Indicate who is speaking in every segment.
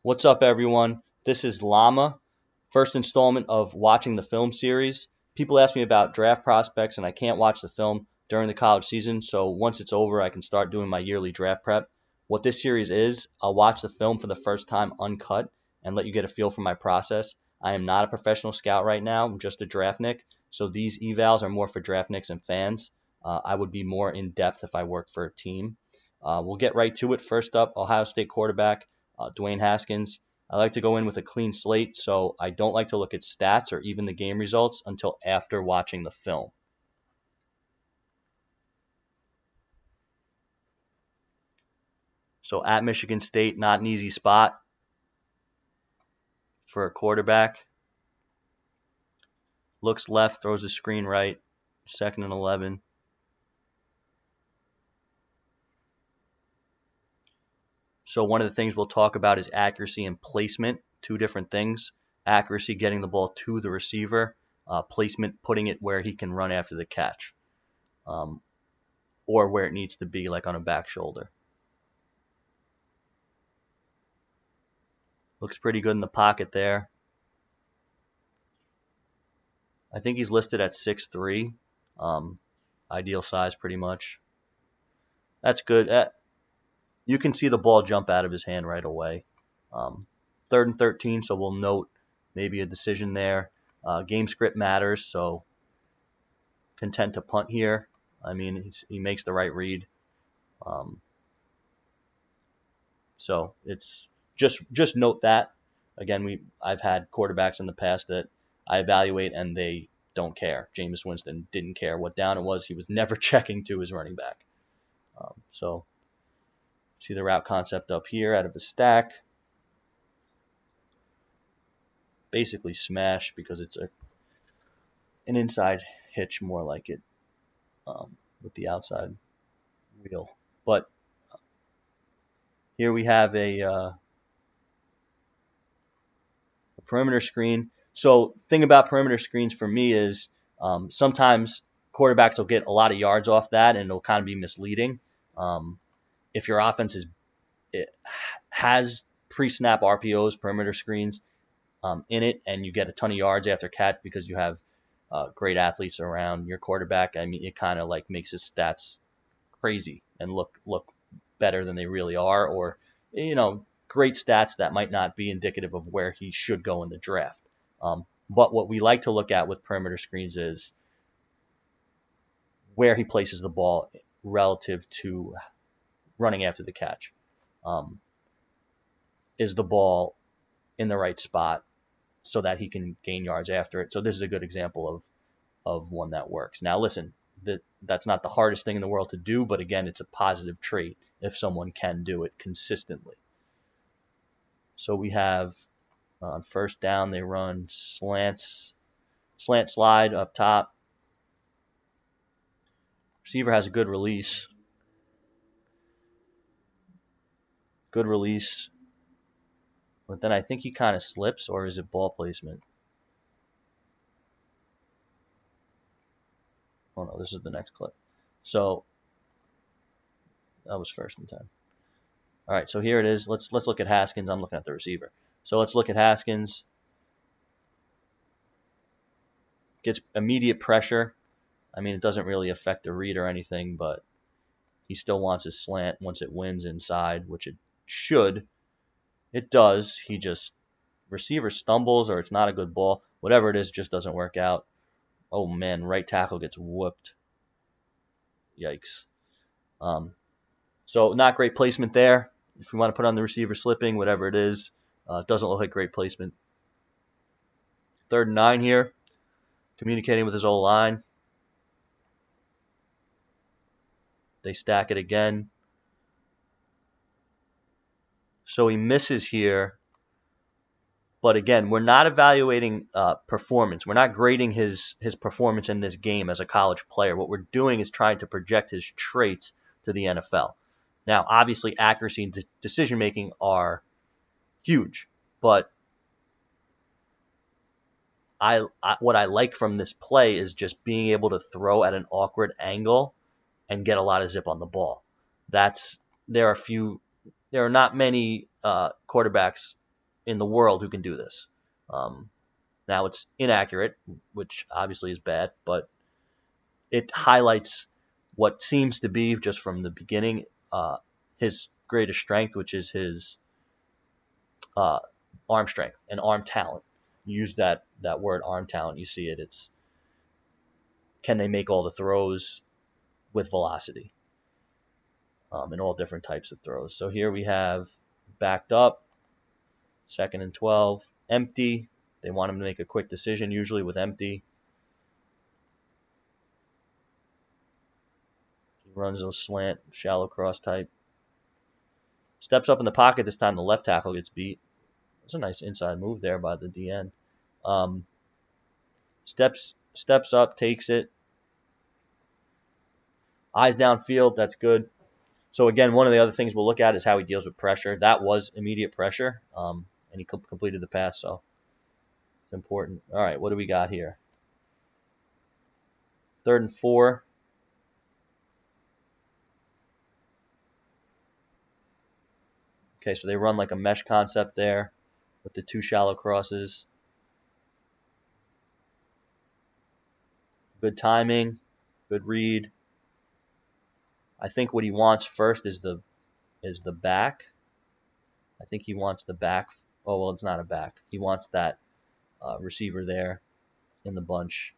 Speaker 1: What's up, everyone? This is Llama, first installment of Watching the Film series. People ask me about draft prospects, and I can't watch the film during the college season, so once it's over, I can start doing my yearly draft prep. What this series is, I'll watch the film for the first time uncut and let you get a feel for my process. I am not a professional scout right now, I'm just a draftnik, so these evals are more for draftniks and fans. I would be more in depth if I worked for a team. We'll get right to it. First up, Ohio State quarterback Dwayne Haskins. I like to go in with a clean slate, so I don't like to look at stats or even the game results until after watching the film. So at Michigan State, not an easy spot for a quarterback. Looks left, throws a screen right, 2nd and 11. So one of the things we'll talk about is accuracy and placement, two different things. Accuracy, getting the ball to the receiver. Placement, putting it where he can run after the catch, or where it needs to be, like on a back shoulder. Looks pretty good in the pocket there. I think he's listed at 6'3", ideal size pretty much. That's good. You can see the ball jump out of his hand right away. 3rd and 13, so we'll note maybe a decision there. Game script matters, so content to punt here. I mean, he makes the right read. So it's just note that. Again, I've had quarterbacks in the past that I evaluate and they don't care. Jameis Winston didn't care what down it was. He was never checking to his running back. So see the route concept up here out of the stack. Basically smash because it's an inside hitch more like it with the outside wheel. But here we have a perimeter screen. So thing about perimeter screens for me is sometimes quarterbacks will get a lot of yards off that and it'll kind of be misleading. If your offense has pre-snap RPOs, perimeter screens in it, and you get a ton of yards after catch because you have great athletes around your quarterback, I mean, it kind of like makes his stats crazy and look better than they really are, or great stats that might not be indicative of where he should go in the draft. But what we like to look at with perimeter screens is where he places the ball relative to running after the catch. Is the ball in the right spot so that he can gain yards after it? So this is a good example of one that works. Now listen, that's not the hardest thing in the world to do, but again, it's a positive trait if someone can do it consistently. So we have on first down, they run slant slide up top. Receiver has a good release. But then I think he kind of slips, or is it ball placement? Oh no, this is the next clip. So that was 1st and 10. All right, so here it is. Let's look at Haskins. I'm looking at the receiver. So let's look at Haskins. Gets immediate pressure. I mean, it doesn't really affect the read or anything, but he still wants his slant once it wins inside, which it should. It does. Receiver stumbles, or it's not a good ball. Whatever it is, just doesn't work out. Oh man, right tackle gets whooped. Yikes. So not great placement there. If we want to put on the receiver slipping, whatever it is, doesn't look like great placement. 3rd and 9 here. Communicating with his O-line. They stack it again. So he misses here. But again, we're not evaluating performance. We're not grading his performance in this game as a college player. What we're doing is trying to project his traits to the NFL. Now, obviously, accuracy and decision-making are huge. But what I like from this play is just being able to throw at an awkward angle and get a lot of zip on the ball. There are not many quarterbacks in the world who can do this. Now it's inaccurate, which obviously is bad, but it highlights what seems to be just from the beginning his greatest strength, which is his uh, arm strength and arm talent. You use that word arm talent, you see it. It's can they make all the throws with velocity in all different types of throws. So here we have backed up, 2nd and 12, empty. They want him to make a quick decision, usually with empty. He runs a slant, shallow cross type. Steps up in the pocket. This time the left tackle gets beat. It's a nice inside move there by the DN. Steps up, takes it. Eyes downfield, that's good. So again, one of the other things we'll look at is how he deals with pressure. That was immediate pressure, and he completed the pass, so it's important. All right, what do we got here? 3rd and 4. Okay, so they run like a mesh concept there with the 2 shallow crosses. Good timing, good read. I think what he wants first is the back. I think he wants the back. Oh, well, it's not a back. He wants that receiver there in the bunch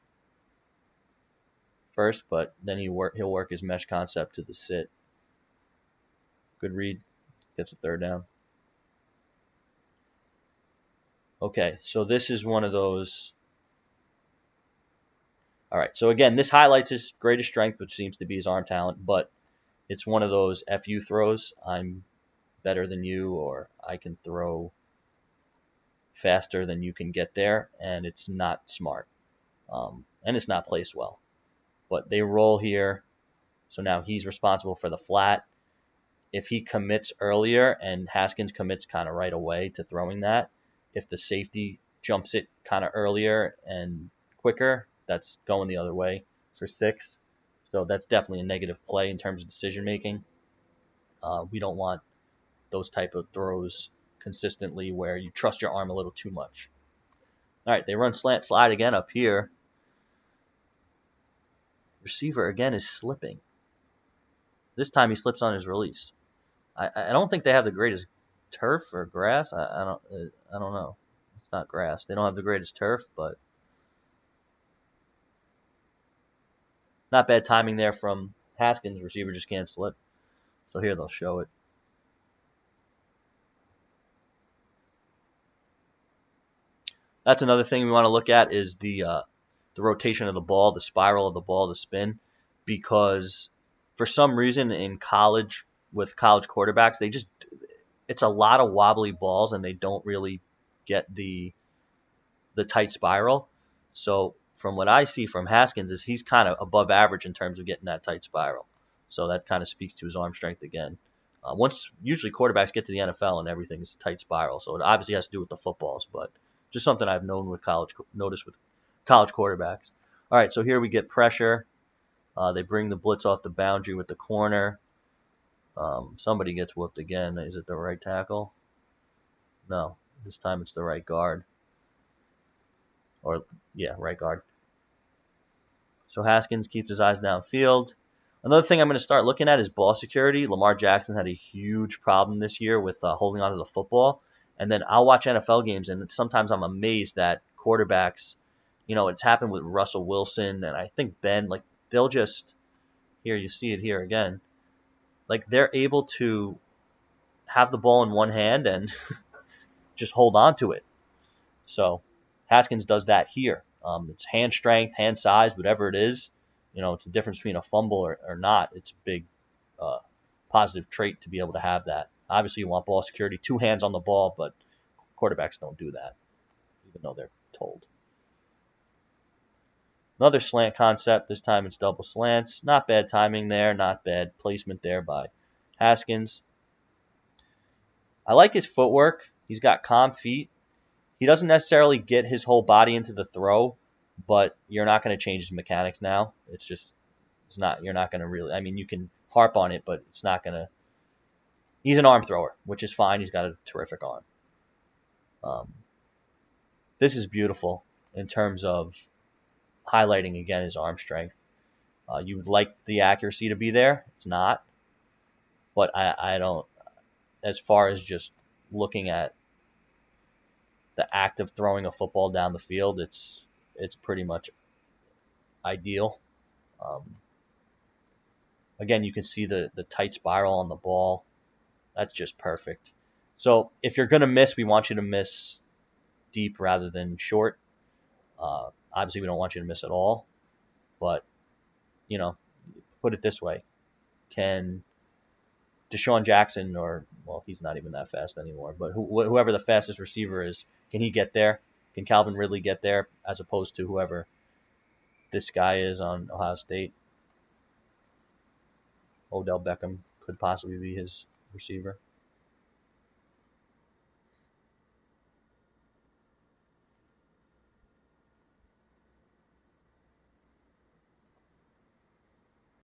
Speaker 1: first, but then he'll work his mesh concept to the sit. Good read. Gets a 3rd down. Okay, so this is one of those. All right, so again, this highlights his greatest strength, which seems to be his arm talent, but it's one of those FU throws. I'm better than you, or I can throw faster than you can get there, and it's not smart. And it's not placed well. But they roll here, so now he's responsible for the flat. If he commits earlier and Haskins commits kind of right away to throwing that, if the safety jumps it kind of earlier and quicker, that's going the other way for 6. So that's definitely a negative play in terms of decision making. We don't want those type of throws consistently where you trust your arm a little too much. All right, they run slant slide again up here. Receiver again is slipping. This time he slips on his release. I don't think they have the greatest turf or grass. I don't know. It's not grass. They don't have the greatest turf, but not bad timing there from Haskins. Receiver just can't slip. So here they'll show it. That's another thing we want to look at is the rotation of the ball, the spiral of the ball, the spin, because for some reason in college with college quarterbacks, it's a lot of wobbly balls and they don't really get the tight spiral. So from what I see from Haskins is he's kind of above average in terms of getting that tight spiral. So that kind of speaks to his arm strength again. Usually quarterbacks get to the NFL and everything's tight spiral. So it obviously has to do with the footballs, but just something I've noticed with college quarterbacks. All right, so here we get pressure. They bring the blitz off the boundary with the corner. Somebody gets whooped again. Is it the right tackle? No, this time it's the right guard. Right guard. So Haskins keeps his eyes downfield. Another thing I'm going to start looking at is ball security. Lamar Jackson had a huge problem this year with holding onto the football. And then I'll watch NFL games, and sometimes I'm amazed that quarterbacks, it's happened with Russell Wilson, and I think Ben, like, they'll just, here, you see it here again, like, they're able to have the ball in one hand and just hold on to it. So Haskins does that here. It's hand strength, hand size, whatever it is. It's the difference between a fumble or not. It's a big positive trait to be able to have that. Obviously, you want ball security, 2 hands on the ball, but quarterbacks don't do that, even though they're told. Another slant concept. This time it's double slants. Not bad timing there. Not bad placement there by Haskins. I like his footwork. He's got calm feet. He doesn't necessarily get his whole body into the throw, but you're not going to change his mechanics now. You're not going to really, you can harp on it, but it's not going to. He's an arm thrower, which is fine. He's got a terrific arm. Um, this is beautiful in terms of highlighting again his arm strength. You would like the accuracy to be there. It's not, but I don't. As far as just looking at the act of throwing a football down the field, it's pretty much ideal. Um, Again, you can see the tight spiral on the ball. That's just perfect. So if you're gonna miss, we want you to miss deep rather than short. Obviously, we don't want you to miss at all. But you know, put it this way: can Deshaun Jackson, or well, he's not even that fast anymore, but whoever the fastest receiver is, can he get there? Can Calvin Ridley get there as opposed to whoever this guy is on Ohio State? Odell Beckham could possibly be his receiver.